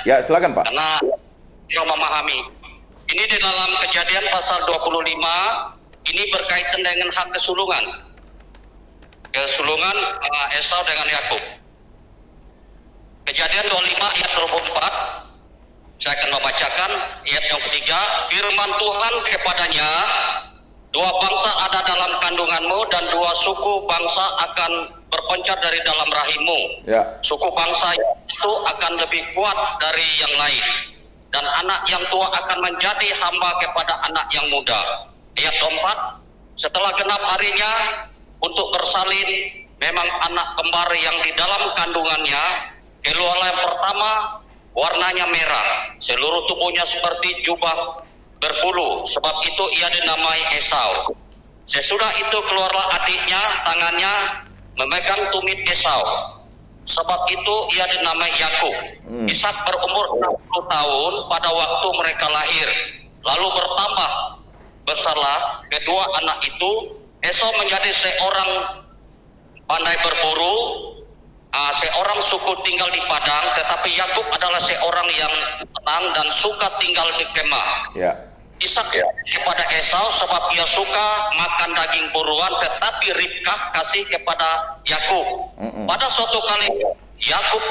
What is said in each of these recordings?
Ya, silakan Pak. Karena kita memahami. Ini di dalam Kejadian pasal 25, ini berkaitan dengan hak kesulungan. Kesulungan Esau dengan Yakub. Kejadian 25 ayat 24. Saya akan membacakan ayat yang ketiga. Firman Tuhan kepadanya, dua bangsa ada dalam kandunganmu dan dua suku bangsa akan berpencar dari dalam rahimmu. Ya. Suku bangsa itu akan lebih kuat dari yang lain. Dan anak yang tua akan menjadi hamba kepada anak yang muda. Ayat 4. Setelah genap harinya untuk bersalin, memang anak kembar yang di dalam kandungannya keluarlah yang pertama, warnanya merah, seluruh tubuhnya seperti jubah berbulu, sebab itu ia dinamai Esau. Sesudah itu keluarlah adiknya, tangannya memegang tumit Esau, sebab itu ia dinamai Yakub. Ishak berumur 60 tahun pada waktu mereka lahir, lalu bertambah besarlah kedua anak itu. Esau menjadi seorang pandai berburu, seorang suku tinggal di padang, tetapi Yakub adalah seorang yang tenang dan suka tinggal di kemah. Ya. Ishak kepada Esau sebab ia suka makan daging buruan, tetapi Ribkah kasih kepada Yakub. Pada suatu kali Yakub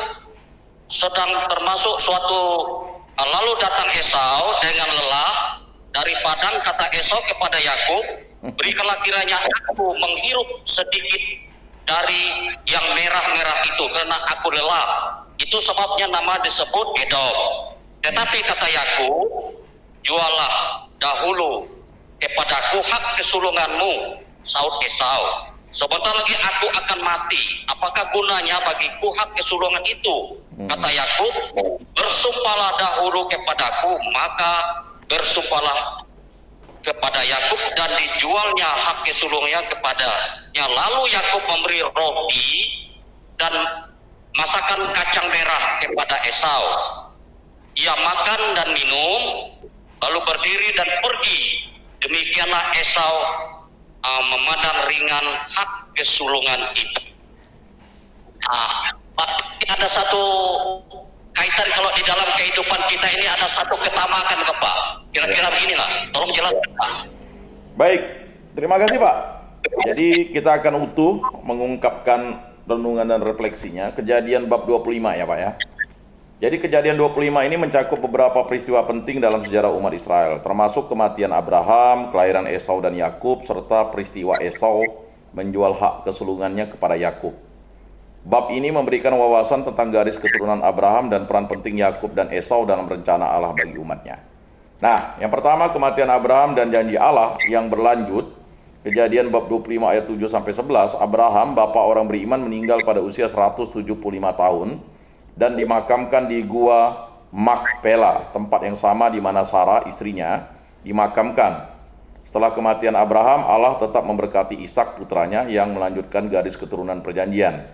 sedang termasuk suatu, lalu datang Esau dengan lelah dari padang. Kata Esau kepada Yakub, berikanlah kiranya aku menghirup sedikit dari yang merah-merah itu, karena aku lelah. Itu sebabnya nama disebut Edom. Tetapi kata Yakub, jualah dahulu kepadaku hak kesulunganmu, saud Esau. Sebentar lagi aku akan mati. Apakah gunanya bagiku hak kesulungan itu? Kata Yakub, bersumpahlah dahulu kepadaku. Maka bersumpahlah kepada Yakub dan dijualnya hak kesulungannya kepadanya. Lalu Yakub memberi roti dan masakan kacang merah kepada Esau. Ia makan dan minum, lalu berdiri dan pergi. Demikianlah Esau memandang ringan hak kesulungan itu. Ada satu kaitan kalau di dalam kehidupan kita ini ada satu ketamakan, Pak. Kira-kira beginilah. Tolong jelaskan, Pak. Baik, terima kasih Pak. Jadi kita akan utuh mengungkapkan renungan dan refleksinya. Kejadian bab 25 ya Pak ya. Jadi kejadian 25 ini mencakup beberapa peristiwa penting dalam sejarah umat Israel, termasuk kematian Abraham, kelahiran Esau dan Yakub, serta peristiwa Esau menjual hak kesulungannya kepada Yakub. Bab ini memberikan wawasan tentang garis keturunan Abraham dan peran penting Yakub dan Esau dalam rencana Allah bagi umatnya. Nah, yang pertama kematian Abraham dan janji Allah yang berlanjut. Kejadian bab 25 ayat 7 sampai 11, Abraham, bapak orang beriman, meninggal pada usia 175 tahun dan dimakamkan di gua Makpela, tempat yang sama di mana Sarah istrinya dimakamkan. Setelah kematian Abraham, Allah tetap memberkati Ishak putranya yang melanjutkan garis keturunan perjanjian.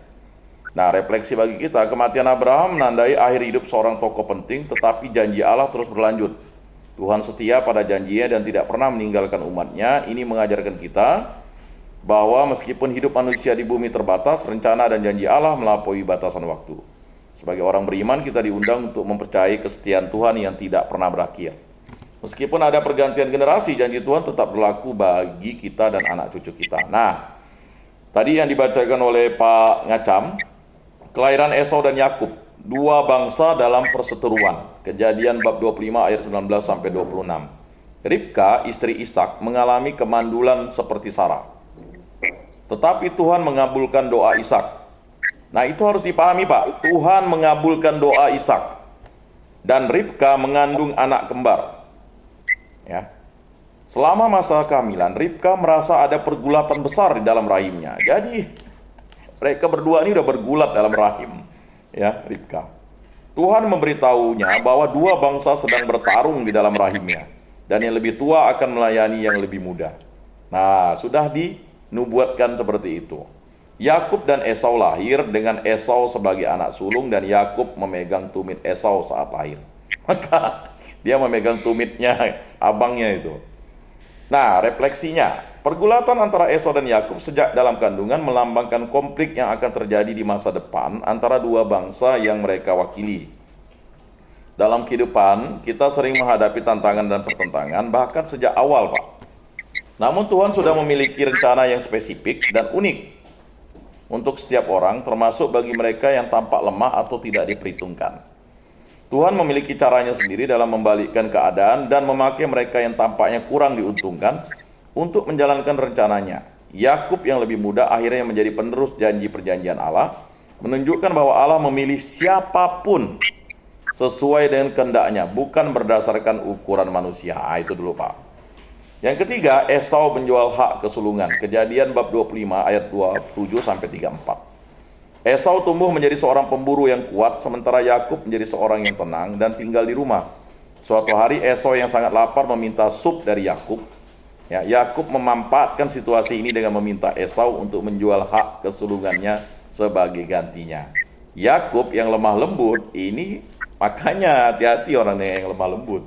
Nah, refleksi bagi kita, kematian Abraham menandai akhir hidup seorang tokoh penting, tetapi janji Allah terus berlanjut. Tuhan setia pada janjinya dan tidak pernah meninggalkan umatnya. Ini mengajarkan kita bahwa meskipun hidup manusia di bumi terbatas, rencana dan janji Allah melampaui batasan waktu. Sebagai orang beriman, kita diundang untuk mempercayai kesetiaan Tuhan yang tidak pernah berakhir. Meskipun ada pergantian generasi, janji Tuhan tetap berlaku bagi kita dan anak cucu kita. Nah, tadi yang dibacakan oleh Pak Ngacam, kelahiran Esau dan Yakub, dua bangsa dalam perseteruan. Kejadian bab 25 ayat 19 sampai 26. Ribka, istri Ishak, mengalami kemandulan seperti Sarah. Tetapi Tuhan mengabulkan doa Ishak. Nah, itu harus dipahami, Pak. Tuhan mengabulkan doa Ishak. Dan Ribka mengandung anak kembar. Ya. Selama masa kehamilan, Ribka merasa ada pergulatan besar di dalam rahimnya. Jadi, mereka berdua ini udah bergulat dalam rahim. Ya, Ribka. Tuhan memberitahunya bahwa dua bangsa sedang bertarung di dalam rahimnya. Dan yang lebih tua akan melayani yang lebih muda. Nah, sudah dinubuatkan seperti itu. Yakub dan Esau lahir dengan Esau sebagai anak sulung dan Yakub memegang tumit Esau saat lahir. Maka dia memegang tumitnya abangnya itu. Nah, refleksinya, pergulatan antara Esau dan Yakub sejak dalam kandungan melambangkan konflik yang akan terjadi di masa depan antara dua bangsa yang mereka wakili. dalam kehidupan kita sering menghadapi tantangan dan pertentangan bahkan sejak awal, Pak. Namun Tuhan sudah memiliki rencana yang spesifik dan unik untuk setiap orang, termasuk bagi mereka yang tampak lemah atau tidak diperhitungkan. Tuhan memiliki caranya sendiri dalam membalikkan keadaan dan memakai mereka yang tampaknya kurang diuntungkan untuk menjalankan rencananya. Yakub yang lebih muda akhirnya menjadi penerus janji perjanjian Allah, menunjukkan bahwa Allah memilih siapapun sesuai dengan kehendaknya, bukan berdasarkan ukuran manusia. Itu dulu, Pak. Yang ketiga, Esau menjual hak kesulungan. Kejadian bab 25 ayat 27 sampai 34. Esau tumbuh menjadi seorang pemburu yang kuat, sementara Yakub menjadi seorang yang tenang dan tinggal di rumah. Suatu hari Esau yang sangat lapar meminta sup dari Yakub. Ya, Yakub memanfaatkan situasi ini dengan meminta Esau untuk menjual hak kesulungannya sebagai gantinya. Yakub yang lemah lembut ini, makanya hati-hati orang yang lemah lembut.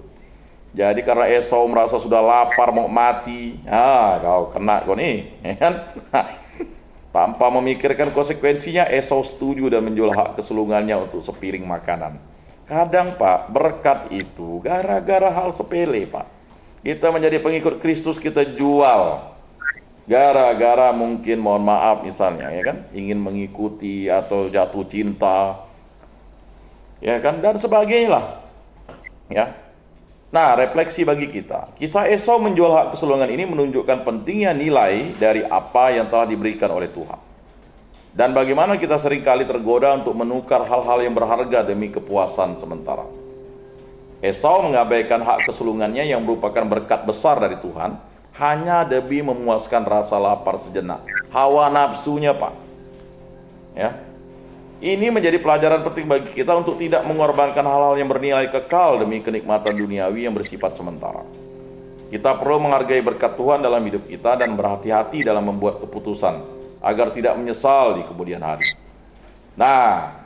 Jadi karena Esau merasa sudah lapar mau mati, kau kena kau nih, ya kan? Tanpa memikirkan konsekuensinya, Esau setuju dan menjual hak kesulungannya untuk sepiring makanan. Kadang, Pak, berkat itu gara-gara hal sepele, Pak. Kita menjadi pengikut Kristus, kita jual gara-gara mungkin, mohon maaf misalnya, ya kan, ingin mengikuti atau jatuh cinta, ya kan, dan sebagainya lah, ya. Nah, refleksi bagi kita, kisah Esau menjual hak kesulungan ini menunjukkan pentingnya nilai dari apa yang telah diberikan oleh Tuhan, dan bagaimana kita seringkali tergoda untuk menukar hal-hal yang berharga demi kepuasan sementara. Esau mengabaikan hak kesulungannya yang merupakan berkat besar dari Tuhan hanya demi memuaskan rasa lapar sejenak, hawa nafsunya, Pak. Ya, ini menjadi pelajaran penting bagi kita untuk tidak mengorbankan hal-hal yang bernilai kekal demi kenikmatan duniawi yang bersifat sementara. Kita perlu menghargai berkat Tuhan dalam hidup kita dan berhati-hati dalam membuat keputusan agar tidak menyesal di kemudian hari. Nah,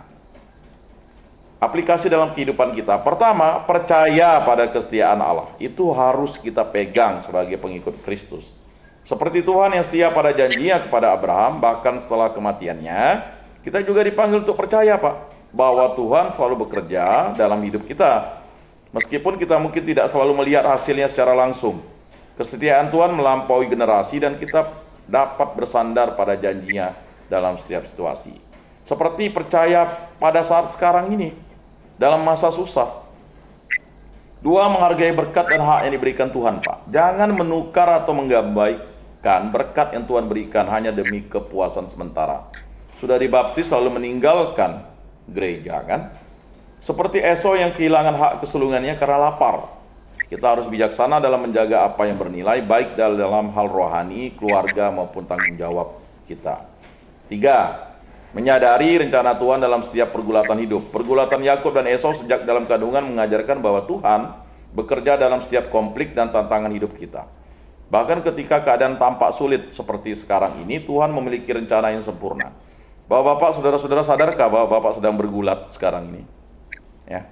aplikasi dalam kehidupan kita. Pertama, percaya pada kesetiaan Allah. Itu harus kita pegang sebagai pengikut Kristus. Seperti Tuhan yang setia pada janjinya kepada Abraham, bahkan setelah kematiannya, kita juga dipanggil untuk percaya, Pak, bahwa Tuhan selalu bekerja dalam hidup kita. Meskipun kita mungkin tidak selalu melihat hasilnya secara langsung. Kesetiaan Tuhan melampaui generasi dan kita dapat bersandar pada janjinya dalam setiap situasi. Seperti percaya pada saat sekarang ini, dalam masa susah. Dua, menghargai berkat dan hak yang diberikan Tuhan, Pak. Jangan menukar atau menggabaikan berkat yang Tuhan berikan hanya demi kepuasan sementara. Sudah dibaptis lalu meninggalkan gereja, kan? Seperti Esau yang kehilangan hak kesulungannya karena lapar. Kita harus bijaksana dalam menjaga apa yang bernilai, baik dalam hal rohani, keluarga, maupun tanggung jawab kita. 3, menyadari rencana Tuhan dalam setiap pergulatan hidup. Pergulatan Yakub dan Esau sejak dalam kandungan mengajarkan bahwa Tuhan bekerja dalam setiap konflik dan tantangan hidup kita. Bahkan ketika keadaan tampak sulit seperti sekarang ini, Tuhan memiliki rencana yang sempurna. Bapak-bapak, saudara-saudara, sadarkah bahwa Bapak sedang bergulat sekarang ini? Ya.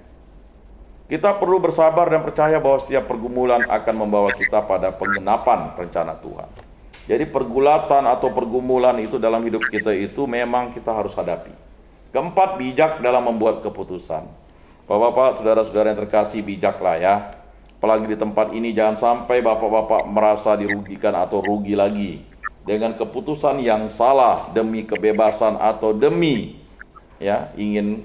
Kita perlu bersabar dan percaya bahwa setiap pergumulan akan membawa kita pada penggenapan rencana Tuhan. Jadi pergulatan atau pergumulan itu dalam hidup kita itu memang kita harus hadapi. Keempat, bijak dalam membuat keputusan. Bapak-bapak, saudara-saudara yang terkasih, bijaklah ya. Apalagi di tempat ini, jangan sampai bapak-bapak merasa dirugikan atau rugi lagi dengan keputusan yang salah demi kebebasan atau demi ingin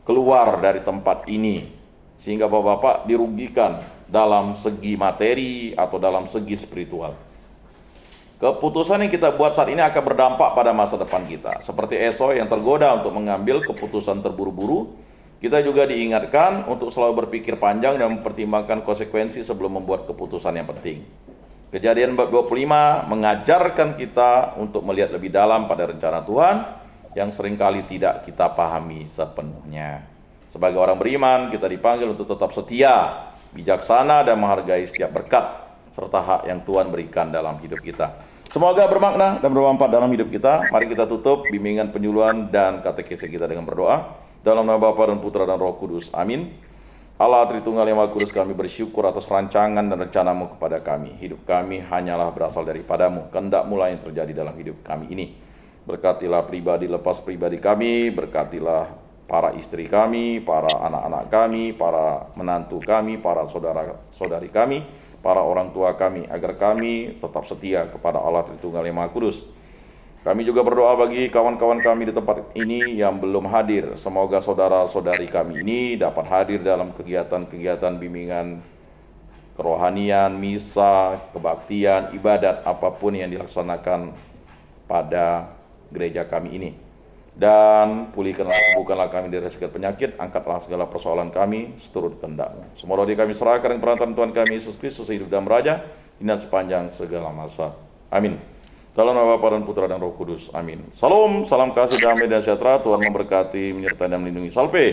keluar dari tempat ini, sehingga bapak-bapak dirugikan dalam segi materi atau dalam segi spiritual. Keputusan yang kita buat saat ini akan berdampak pada masa depan kita. Seperti Esau yang tergoda untuk mengambil keputusan terburu-buru, kita juga diingatkan untuk selalu berpikir panjang dan mempertimbangkan konsekuensi sebelum membuat keputusan yang penting. Kejadian bab 25 mengajarkan kita untuk melihat lebih dalam pada rencana Tuhan yang seringkali tidak kita pahami sepenuhnya. Sebagai orang beriman, kita dipanggil untuk tetap setia, bijaksana, dan menghargai setiap berkat serta hak yang Tuhan berikan dalam hidup kita. Semoga bermakna dan bermanfaat dalam hidup kita. Mari kita tutup bimbingan penyuluhan dan katekese kita dengan berdoa. Dalam nama Bapa dan Putra dan Roh Kudus. Amin. Allah Tritunggal yang Maha Kudus, kami bersyukur atas rancangan dan rencana-Mu kepada kami. Hidup kami hanyalah berasal daripada-Mu. Kehendak-Mu lah yang terjadi dalam hidup kami ini. Berkatilah pribadi lepas pribadi kami, berkatilah para istri kami, para anak-anak kami, para menantu kami, para saudara-saudari kami, para orang tua kami, agar kami tetap setia kepada Allah Tritunggal yang Maha Kudus. Kami juga berdoa bagi kawan-kawan kami di tempat ini yang belum hadir. Semoga saudara-saudari kami ini dapat hadir dalam kegiatan-kegiatan bimbingan kerohanian, misa, kebaktian, ibadat, apapun yang dilaksanakan pada gereja kami ini. Dan pulihkanlah, sembuhkanlah kami dari segala penyakit, angkatlah segala persoalan kami seturut kehendak-Mu. Semua doa kami serahkan dengan perantaraan Tuhan kami Yesus Kristus, hidup dan beraja, hingga sepanjang segala masa. Amin. Dalam nama Bapa dan Putra dan Roh Kudus. Amin. Salam, salam kasih, damai dan sejahtera. Tuhan memberkati, menyertai dan melindungi. Salve.